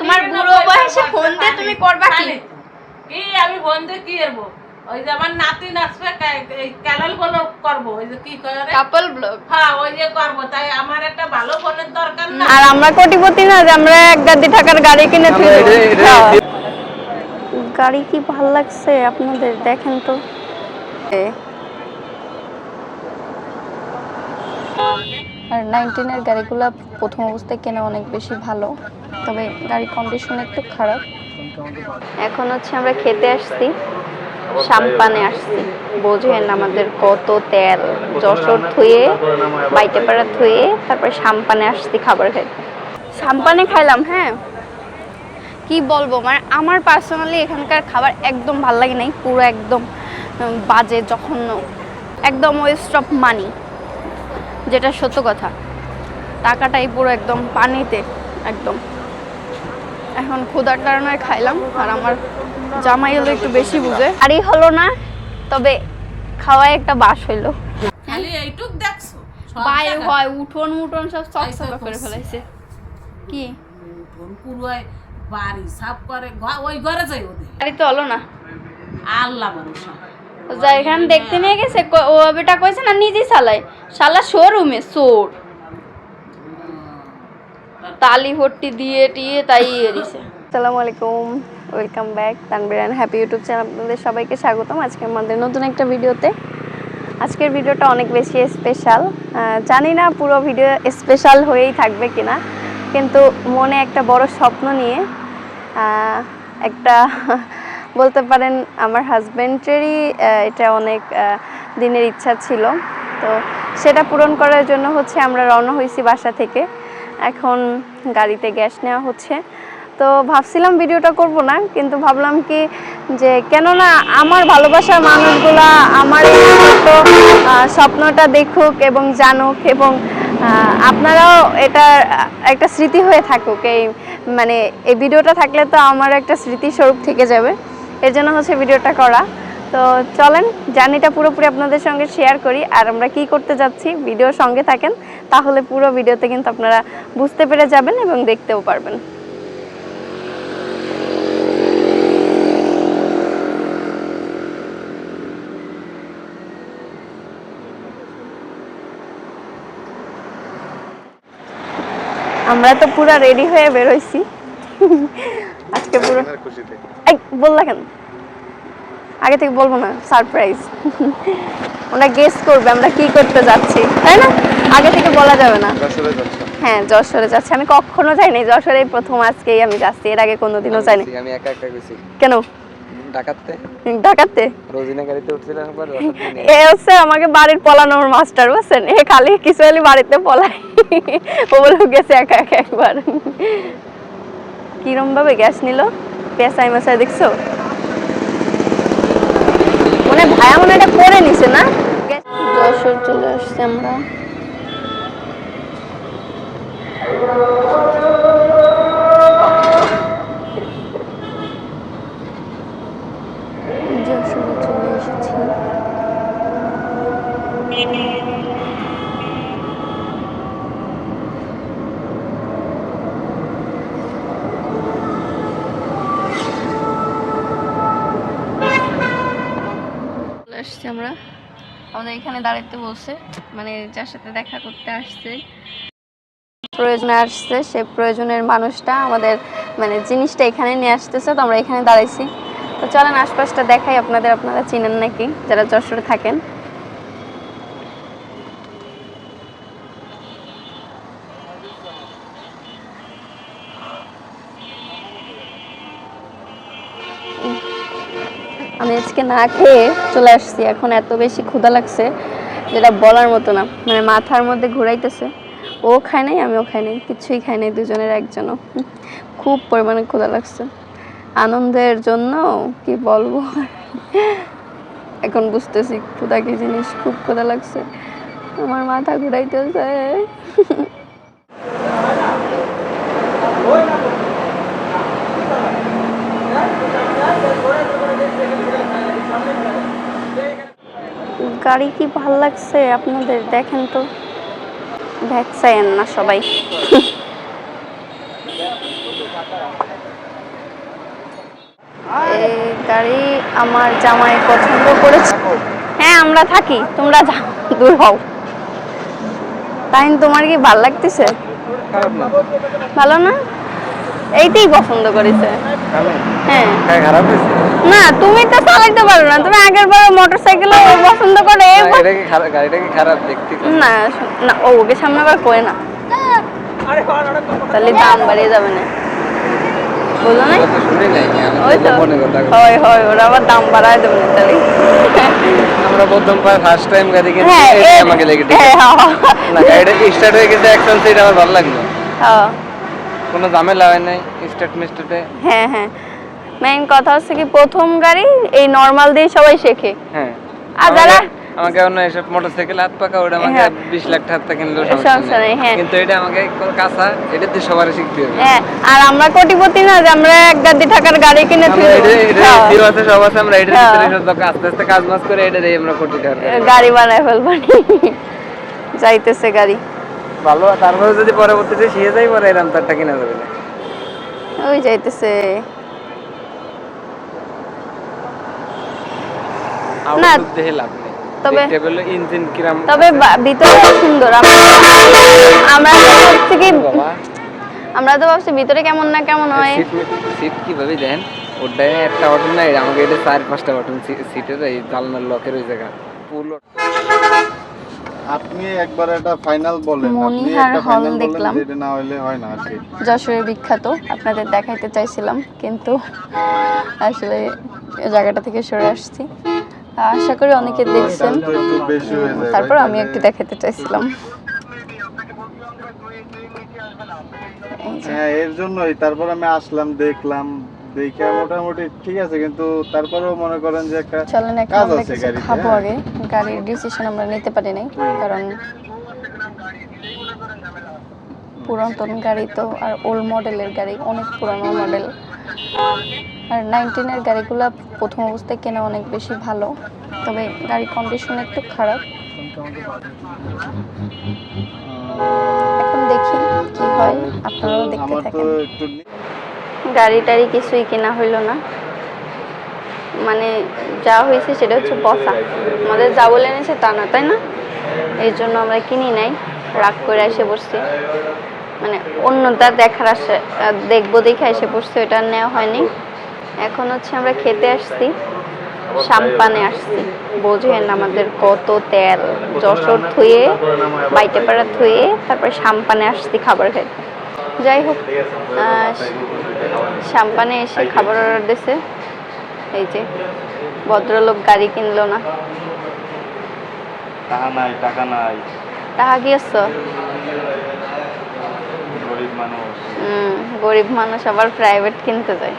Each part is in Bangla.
তোমার বুড়ো বয়সে ফোন দিয়ে তুমি করবা কি? কি আমি ফোন দিয়ে কি করব? ওই যে আমার নাতি নাচবে ক্যানেল ব্লগ করব, ওই যে কি করে কাপল ব্লগ। হ্যাঁ ওই যে করব, তাই আমার একটা ভালো ফোনের দরকার না। আর আমরা কোটিপতি না যে আমরা 1.5 টাকার গাড়ি কিনে ফেলবো। গাড়ি কি ভালো লাগছে আপনাদের? দেখেন তো। আর 19 এর গাড়িগুলো প্রথম অবস্থায় কেনা অনেক বেশি ভালো, তবে গাড়ির কন্ডিশন একটু খারাপ। এখন হচ্ছে আমরা খেতে আসছি, সাম্পানে আসছি। বোঝেন আমাদের কত তেল, যশোর থুয়ে বাইটেপাড়া থুয়ে তারপর সাম্পানে আসছি খাবার খাইতে। সাম্পানে খাইলাম। হ্যাঁ কি বলবো, মানে আমার পার্সোনালি এখানকার খাবার একদম ভালো লাগে নাই, পুরো একদম বাজে, জঘন্য, একদম ওয়েস্ট অফ মানি, যেটা সত্য কথা। টাকাটাই পুরো একদম পানিতে একদম। এখন ক্ষুধার কারণে খাইলাম, আর আমার জামাই হলো একটু বেশি বুঝে। আরই হলো না, তবে খাওয়ায় একটা বাস হইলো। খালি এইটুক দেখছো, বাইরে হয় উঠোন মুঠোন সব চকচকা করে ফেলাইছে। কি উঠোন পুরোই বাড়ি সাফ করে, ওই ঘরে যাই ওদের গাড়ি তো হলো না। আল্লাহ ভরসা। যা এখানে দেখতে নিয়ে গেছে, ও বেটা কইছে না নিজেই চালায়, শালা শোরুমে চোর, তালি ভর্তি দিয়ে টিয়ে তাই এরিছে। আসসালামু আলাইকুম, welcome back Tanvir and happy YouTube channel. আপনাদের সবাইকে স্বাগতম আজকে আমাদের নতুন একটা ভিডিওতে। আজকের ভিডিওটা অনেক বেশি স্পেশাল, জানি না পুরো ভিডিও স্পেশাল হয়েই থাকবে কিনা, কিন্তু মনে একটা বড় স্বপ্ন নিয়ে, একটা বলতে পারেন আমার হাজব্যান্ডেরই এটা অনেক দিনের ইচ্ছা ছিল, তো সেটা পূরণ করার জন্য হচ্ছে আমরা রওনা হয়েছি বাসা থেকে। এখন গাড়িতে গ্যাস নেওয়া হচ্ছে, তো ভাবছিলাম ভিডিওটা করব না, কিন্তু ভাবলাম কি যে কেননা আমার ভালোবাসার মানুষগুলা আমার তো স্বপ্নটা দেখুক এবং জানুক, এবং আপনারাও এটা একটা স্মৃতি হয়ে থাকুক। এই মানে এই ভিডিওটা থাকলে তো আমার একটা স্মৃতিস্বরূপ থেকে যাবে, এর জন্য হচ্ছে ভিডিওটা করা। তো চলেন জার্নিটা পুরোপুরি আপনাদের সঙ্গে শেয়ার করি, আর আমরা কি করতে যাচ্ছি ভিডিওর সঙ্গে থাকেন, তাহলে পুরো ভিডিওতে কিন্তু আপনারা বুঝতে পেরে যাবেন এবং দেখতেও পারবেন। আমরা তো পুরো রেডি হয়ে বের হইছি আজকে পুরো খুশিতে। এই বললা কেন? আগে থেকে বলবো না, সারপ্রাইজ। ওরা গেস করবে আমরা কি করতে যাচ্ছি, তাই না? আগে থেকে বলা যাবে না। যশোরে যাচ্ছি। হ্যাঁ যশোরে যাচ্ছি, আমি কখনো যাইনি যশোরে, প্রথম আজকেই আমি যাচ্ছি, এর আগে কোনোদিনও যাইনি। আমি একা একা গেছি। কেন? ঢাকাতে রোজিনা গাড়িতে উঠছিলাম, একবার এ হচ্ছে আমাকে বাড়ির পলানোর মাস্টার, বুঝছেন? এ খালি কিছু হলে বাড়িতে পলাই, ও বলে গেছে একা একা একবার। কিরম ভাবে গ্যাস নিল, পেঁচাই মেশাই দেখছো? মনে ভাইয়া মনে এটা করে নিছে না। যশোর চলে আসছে আমরা। যশোরে চলে এসেছি। আসছি আমরা, আমাদের এখানে দাঁড়াতে বলছে, মানে যার সাথে দেখা করতে আসছে, প্রয়োজনে আসছে, সে প্রয়োজনের মানুষটা আমাদের মানে জিনিসটা এখানে নিয়ে আসতেছে, তো আমরা এখানে দাঁড়াইছি। তো চলেন আশপাশটা দেখাই আপনাদের, আপনারা চিনেন নাকি যারা যশোরে থাকেন। আমি আজকে না খেয়ে চলে আসছি, এখন এত বেশি ক্ষুধা লাগছে যেটা বলার মতো না, মানে মাথার মধ্যে ঘুরাইতেছে। ও খায় নাই, আমিও খাই নাই, কিছুই খাই নাই, দুজনের একজনও। খুব পরিমাণে ক্ষুধা লাগছে, আনন্দের জন্য কি বলবো। এখন বুঝতেছি ক্ষুধা কি জিনিস, খুব ক্ষুধা লাগছে, আমার মাথা ঘুরাইতেছে। গাড়ি কি ভাল লাগছে আপনাদের? দেখেন তো, ভ্যাকসাইন না সবাই। এই গাড়ি আমার জামাই পছন্দ করেছে। হ্যাঁ আমরা থাকি, তোমরা যাও দূর হও। তাই তোমার কি ভালো লাগতেছে? খারাপ না। ভালো না? এইটাই পছন্দ করেছে। হ্যাঁ খারাপ হয়েছে? না তুমি তো চালাইতে পারো না, তুমি আগের বার মোটরসাইকেল পছন্দ করে এটা কি খারাপ? গাড়িটা কি খারাপ দেখতে? না না ওকে সামনে আবার কই না, তাহলে দাম বাড়িয়ে যাবে না, বুঝলো না? কথা শুনি নাই ওই তো মনে কথা হয় হয় ওরা আবার দাম বাড়ায় দেবে না তাহলে। আমরা প্রথম ফার্স্ট টাইম গাড়ি কিনছি, হ্যাঁ এটাই আমাকে লেগে ঠিক হ্যাঁ না, গাড়িটা স্টার্ট হয়ে গেছে অ্যাকশন, সেটা আমার ভালো লাগলো, হ্যাঁ কোনো ঝামেলা হয় নাই স্টার্ট মিস্টার্টে। হ্যাঁ হ্যাঁ মেইন কথা হচ্ছে কি প্রথম গাড়ি এই নরমাল দিয়ে সবাই শেখে। হ্যাঁ আর যারা আমাকে অন্য এসব মোটরসাইকেল হাত পাকা, ওটা আমাকে হ্যাঁ। 20 লাখ টাকা কিনলেও সমস্যা সমস্যা নেই, নেই, হ্যাঁ। কিন্তু এটা আমাকে কাঁচা, এটা দিয়ে সবারই শিখতে হবে। হ্যাঁ আর আমরা কোটিপতি না যে আমরা 1 টাকার গাড়ি কিনে আমরা ফেলবো। এটা দিও আছে সব আছে, আমরা এটার হ্যাঁ। ভিতরে সব আস্তে আস্তে কাজ মাজ করে এটা দিয়ে আমরা কোটি টাকা গাড়ি বানায় ফেলবানি যাইতেছে গাড়ি। ভালো। তারপরে যদি পরবর্তীতে শিখে যাই, পরে এরকম তারটা কিনা যাবে না। ওই যাইতেছে না, আউটলুক দেখে লাভ নেই, তবে দেখতে পেলে ইঞ্জিন কিরাম। তবে ভিতরে সুন্দর। আমরা তো ভাবছি কি, বাবা আমরা তো ভাবছি ভিতরে কেমন না কেমন হয়। সিট কিভাবে দেন, ওটাই একটা বাটন নাই, আমাকে এটা 4-5টা বাটন সিটের, এই জানলার লকের ওই জায়গা পুরো। আপনি একবার একটা ফাইনাল বলেন, আপনি মনিহার একটা হল ফাইনাল বলেন, দেখলাম। যেটা না হইলে হয় না আর কি। যশোরের বিখ্যাত, আপনাদের দেখাইতে চাইছিলাম কিন্তু আসলে জায়গাটা থেকে সরে আসছি। আশা করি অনেকে দেখছেন, দাম তো একটু বেশি হয়ে যায় তারপর ভাই, আমি তাহলে- একটু দেখাতে চাইছিলাম। এই যে, হ্যাঁ এর জন্যই তারপর আমি আসলাম, দেখলাম, দেখে মোটামুটি ঠিক আছে, কিন্তু তারপরেও মনে করেন যে একটা চলেন এখন কাজ আমরা আছে কিছু গাড়িতে, খাবো হ্যাঁ। আগে। গাড়ির ডিসিশন আমরা নিতে পারি নাই, কারণ পুরাতন গাড়ি তো, আর ওল্ড মডেলের গাড়ি, অনেক পুরানো মডেল। আর 19-এর গাড়িগুলো প্রথম অবস্থায় কেনা অনেক বেশি ভালো, তবে গাড়ির কন্ডিশন একটু খারাপ। এখন দেখি কি হয়, আপনারাও দেখতে আমার তো থাকেন। একটু গাড়ি টাড়ি কিছুই কেনা হইলো না, মানে যা হয়েছে সেটা হচ্ছে বসা, আমাদের যা বলে এনেছে তা না, তাই না? এই জন্য আমরা কিনি নাই, রাগ করে এসে বসছি, মানে অন্যটা দেখার আসে, দেখবো দেখে এসে পড়ছি, ওটা আর নেওয়া হয়নি। এখন হচ্ছে আমরা খেতে আসছি, সাম্পানে আসছি, বোঝেন আমাদের কত তেল, যশোর থুয়ে বাইটেপাড়া থুয়ে তারপর সাম্পানে আসছি খাবার খাইতে। যাই হোক সাম্পানে এসে খাবার অর্ডার দিছে। এই যে ভদ্রলোক গাড়ি কিনলো না, টাকা নাই, টাকা নাই, টাকা কি আসছো? গরিব মানুষ। গরিব মানুষ আবার প্রাইভেট কিনতে যায়।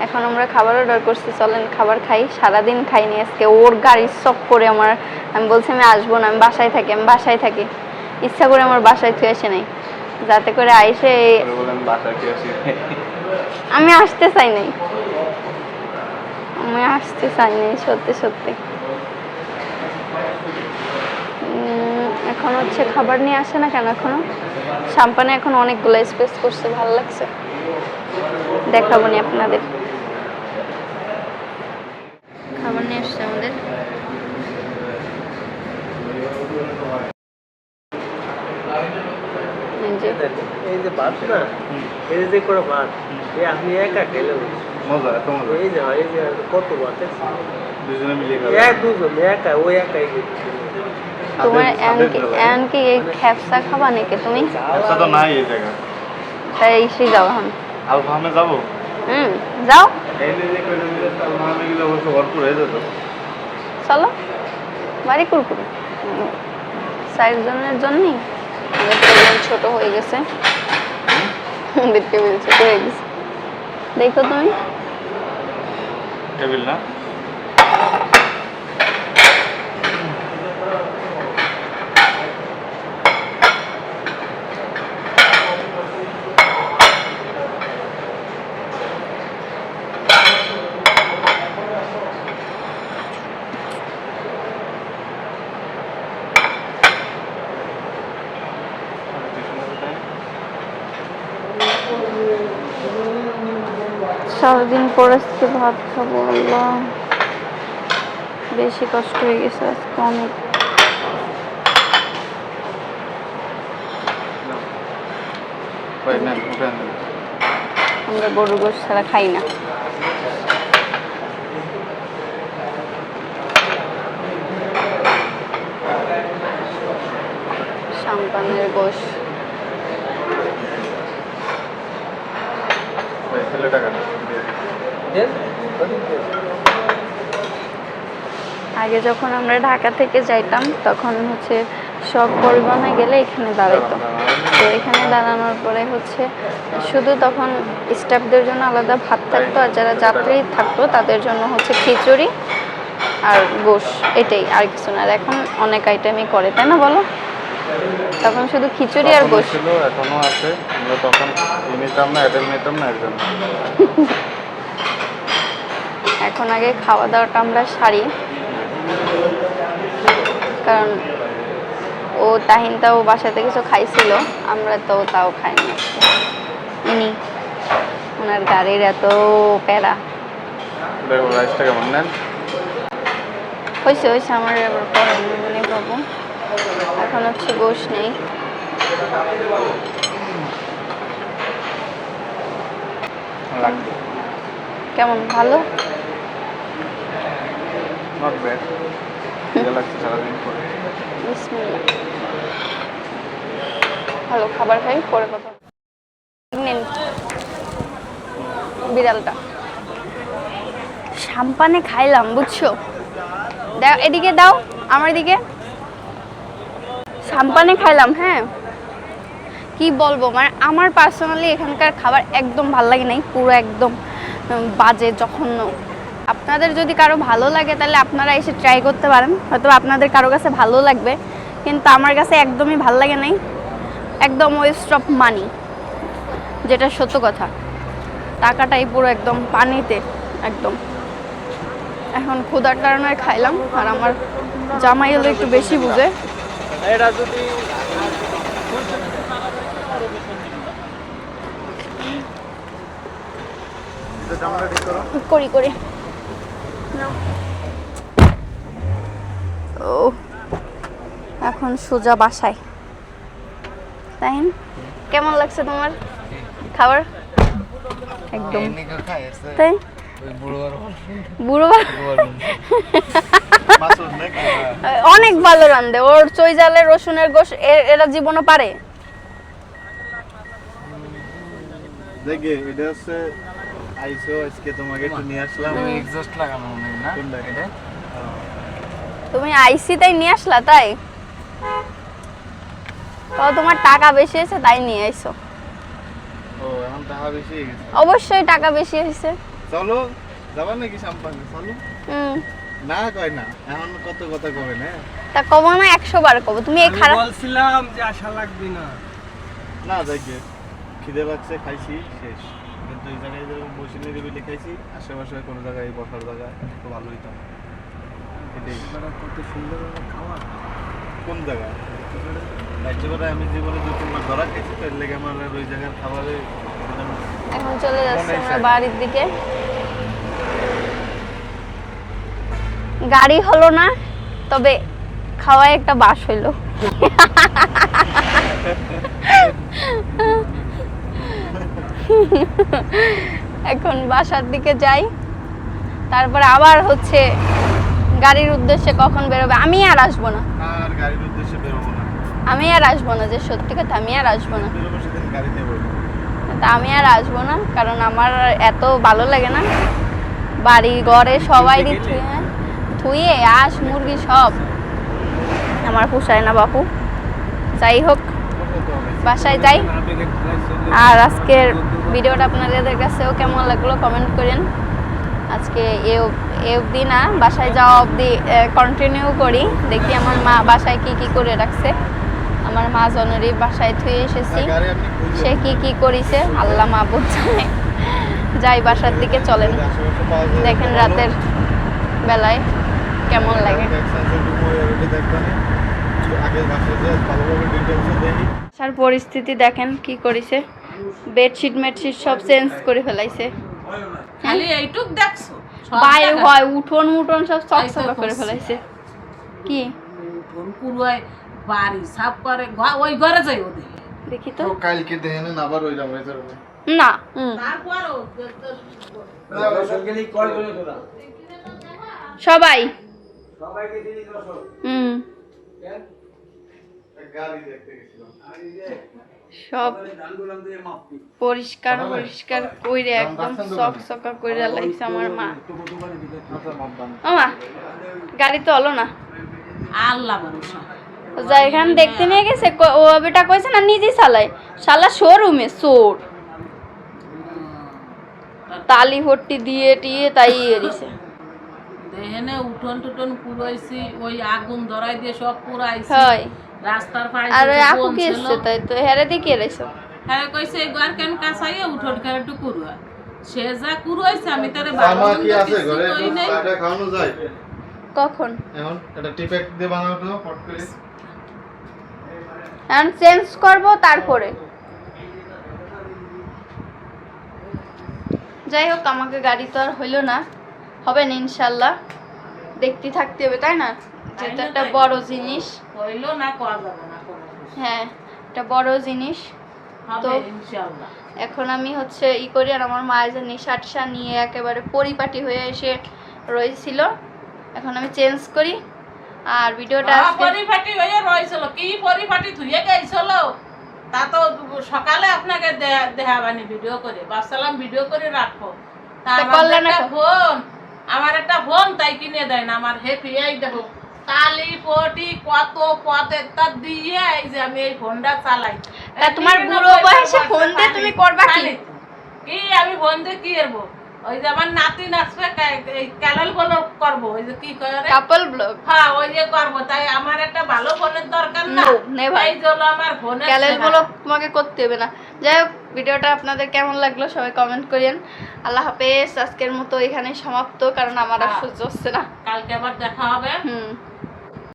এখন আমরা খাবার অর্ডার করছি, চলেন খাবার খাই। সারাদিন খাইনি আজকে, ওর গাড়ি স্টপ করে আমি বলছি আমি আসবো না, আমি বাসায় থাকি, আমি বাসায় থাকি, ইচ্ছা করে আমার বাসায় থুয়ে আসে নাই, যাতে করে আইসে আমি আসতে চাই নাই, আমি আসতে চাই নাই সত্যি সত্যি। এখন হচ্ছে খাবার নিয়ে আসে না কেন এখনো? সাম্পানে এখন অনেকগুলো স্পেস করছে, ভালো লাগছে, দেখাবো নি আপনাদের। খাবার নিয়ে আসছে আমাদের, এই যে ভাত না, এই যে করে ভাত, এই আপনি একা খেলে মজা, এত মজা। এই যে হয়, এই যে কত ভাত আছে, দুজনে মিলে খাবে। এক দুজন একা, ওই একাই তোমার এমনকি এই খ্যাপসা খাবা নাকি তুমি? আচ্ছা তো নাই এই জায়গা। তাই এসে যাও এখন। আলফামে যাবো? যাও, এই যে কইলে মিলে আলফামে গেলে অবশ্য ভরপুর হয়ে যেত। চলো বাড়ি কুরকুরে। 4 জনের জন্যই আমাদের টেবিল ছোট হয়ে গেছে, আমাদের টেবিল ছোট হয়ে গেছে, দেখো তুমি। টেবিল না? সারাদিন পর আজকে ভাত খাবো। আল্লাহ, বেশি কষ্ট হয়ে গেছে আজকে অনেক। আমরা গরুর গোশত ছাড়া খাই না। সাম্পানের গোশত আগে যখন আমরা ঢাকা থেকে যাইতাম তখন হচ্ছে সব পরিবহনে গেলে এখানে দাঁড়াইতো। তো এখানে দাঁড়ানোর পরে হচ্ছে শুধু তখন স্টাফদের জন্য আলাদা ভাত থাকতো, আর যারা যাত্রী থাকতো তাদের জন্য হচ্ছে খিচুড়ি আর গোশ, এটাই, আর কিছু না। আর এখন অনেক আইটেমই করে, তাই না বলো? তখন শুধু খিচুড়ি আর গোশ ছিল, এখনো আছে। আমরা তখন নিতাম না, এদের নিতাম না একজন। এখন আগে খাওয়া দাওয়াটা আমরা সারি, কারণ ও তাহিনটাও বাসাতে কিছু খাইছিল, আমরা তো তাও খাইনি। ইনি ওনার গাড়ির এত প্যারা। রাইসটা কেমন নেন? হয়েছে হয়েছে, আমার এবার পরে মনে পাবো। এখন হচ্ছে গোশ নেই। কেমন, ভালো? Not bad. ভালো লাগছে সারাদিন পরে। বিসমিল্লাহ। ভালো, খাবার খাই, পরে কথা নিন। বিড়ালটা সাম্পানে খাইলাম, বুঝছো? দাও এদিকে, দাও আমার দিকে। সাম্পানে খাইলাম, হ্যাঁ। কি বলবো, মানে আমার পার্সোনালি এখানকার খাবার একদম ভালো লাগে নাই, পুরো একদম বাজে, জঘন্য। আপনাদের যদি কারো ভালো লাগে তাহলে আপনারা এসে ট্রাই করতে পারেন, হয়তো আপনাদের কারো কাছে ভালো লাগবে, কিন্তু আমার কাছে একদমই ভালো লাগে নাই। একদম ওয়েস্ট অফ মানি, যেটা সত্য কথা। টাকাটাই পুরো একদম পানিতে একদম। এখন ক্ষুধার কারণে খাইলাম, আর আমার জামাই হলো একটু বেশি বুঝে। এটা যদি করি করি ও এখন সোজা বাসায়। তাই কেমন লাগছে তোমার খাবার? একদম তাই বুড়ো অনেক ভালো রান্ধে। ওর চৈজালে রসুনের গোশ এরা জীবনও পারে। দেখে এটা হচ্ছে আইসো, আজকে তোমাকে একটু নিয়ে আসলাম। এক্সস্ট লাগানো না কোনটা এটা? তুমি আইসি তাই নিয়ে আসলা? তাই তো তোমার টাকা বেশি হয়েছে তাই নিয়ে আইছো। ও এখন টাকা বেশি হয়ে গেছে। অবশ্যই টাকা বেশি হয়েছে। চলো যাবা নাকি সাম্পানে? চলো। না কয় না, এখন কত কথা কবে না। তা কব না, 100 বার কব। তুমি এই খারাপ বলছিলাম যে আশা লাগবে না। না দেখে খিদে লাগছে, খাইছি শেষ। কিন্তু এই জায়গায় যেরকম বসে নিয়ে দিবি খাইছি, আশেপাশে কোনো জায়গায় বসার জায়গা একটু ভালো হইতো। এটাই কত সুন্দর খাওয়া। কোন জায়গা? রাজ্যপাড়ায় আমি জীবনে 2-3 বার ধরা খাইছি, তো এর লেগে আমার আর ওই জায়গার খাবারে এখন চলে যাচ্ছে আমরা বাড়ির দিকে। গাড়ি হলো না, তবে খাওয়ায় একটা বাস হইলো। এখন বাসার দিকে যাই, তারপরে আবার হচ্ছে গাড়ির উদ্দেশ্যে কখন বেরোবে। আমি আর আসবো না, আর গাড়ির উদ্দেশ্যে বেরোবো না। আমি আর আসবো না, যে সত্যি কথা আমি আর আসবো না। বেরোবো সেদিন গাড়ি নেবো। তা আমি আর আসবো না, কারণ আমার এত ভালো লাগে না। বাড়ি ঘরে সবাই থুয়ে আস মুরগি সব আমার পোষায় না বাপু। যাই হোক, বাসায় যাই। আর আজকের ভিডিওটা আপনাদের কাছেও কেমন লাগলো কমেন্ট করেন। আজকে এ অবধি না, বাসায় যাওয়া অবধি কন্টিনিউ করি। দেখি আমার মা বাসায় কি কি করে রাখছে। আমার মা জনেরই বাসায় থুয়ে এসেছি, সে কি কি করিছে আল্লাহ মাহবুব জানে। যাই বাসার দিকে, চলেন দেখেন রাতের বেলায় কেমন লাগে। বাসার পরিস্থিতি দেখেন কি করিছে। বেডশিট মেডশিট সব চেঞ্জ করে ফেলাইছে। খালি এইটুক দেখছো সব বাইরে জায়গায়। হয় উঠোন মুঠোন সব এই তো চকচকা করে করছি। ফেলাইছে কি উঠোন কুড়ায় বাড়ি সাফ করে ওই ঘরে যাই ওদের দেখি তো তো কালকে দেখেন আবার ওইলাম ওই ধরনের না তারপরও সবাই সবাইকে জিনিস রসো হুম গাড়ি দেখতে গেছিলাম সব পরিষ্কার পরিষ্কার কইরে একদম চকচকা কইরা লাইছে আমার মা মা গাড়ি তো হলো না আল্লাহ ভরসা যা এখানে দেখতে নিয়ে গেছে ও বেটা কইছে না নিজেই চালায় শালা শোরুমে চোর তালি হট্টি দিয়ে টিয়ে তাই এরিছে দেহেনে উঠোন টুটন পুরাইছি ওই আগুন ধরাই দিয়ে সব পুরাইছি হয় রাস্তার পাশে আর ওই যে আপু বন কি ছিল, এসছে তাই তো হেরে দিয়ে কে রাইছো হ্যাঁ কইছে ঘর কেন কাছাইয়ে উঠোন কেন একটু কুরুয়া সে যা কুরুইছে আমি তারে জামা কি আছে ঘরে কই নাই এটা খাওয়ানো যায় কখন এখন এটা টিপেক দিয়ে বানানো তো ফট করে এখন চেঞ্জ করব তারপরে যাই হোক আমাকে গাড়ি তো আর হইলো না হবে না ইনশাল্লাহ দেখতে থাকতে হবে তাই না যেটা একটা বড় জিনিস হইলো না কোয়া যাবে না কোনো কিছু। হ্যাঁ একটা বড় জিনিস হবে তো- ইনশাআল্লাহ এখন আমি হচ্ছে ই করি আর আমার মায়ের যে নিশাটসা নিয়ে একেবারে পরিপাটি হয়ে এসে রয়েছিল এখন আমি চেঞ্জ করি আর ভিডিওটা আজকে পরিপাটি হয়ে রয়েছিল কি পরিপাটি ধুয়ে গেছিল তা তো সকালে আপনাকে দেখাবানি ভিডিও করে ভাবছিলাম ভিডিও করে রাখবো তা তা আমার করলে না একটা কেন? ফোন আমার একটা ফোন তাই কিনে দেয় না আমার হেপি এই দেখো তালি পটি কত তা দিয়ে এই যে আমি এই ফোনটা চালাই তা তোমার বুড়ো বয়সে ফোন দিয়ে তুমি করবা কি? কি আমি ফোন দিয়ে কি করবো ওই যে আমার নাতি নাচবে এই ক্যানেল গুলো করবো ওই যে কি করে কাপল ব্লগ হ্যাঁ ওই যে করবো তাই আমার একটা ভালো ফোনের দরকার না No, never. এই জন্য আমার ফোনের ক্যালেল বলো তোমাকে করতে হবে না যাই হোক ভিডিওটা আপনাদের কেমন লাগলো সবাই কমেন্ট করেন আল্লাহ হাফেজ আজকের মতো এখানে সমাপ্ত কারণ আমার আর হ্যাঁ। সহ্য হচ্ছে না কালকে আবার দেখা হবে হুম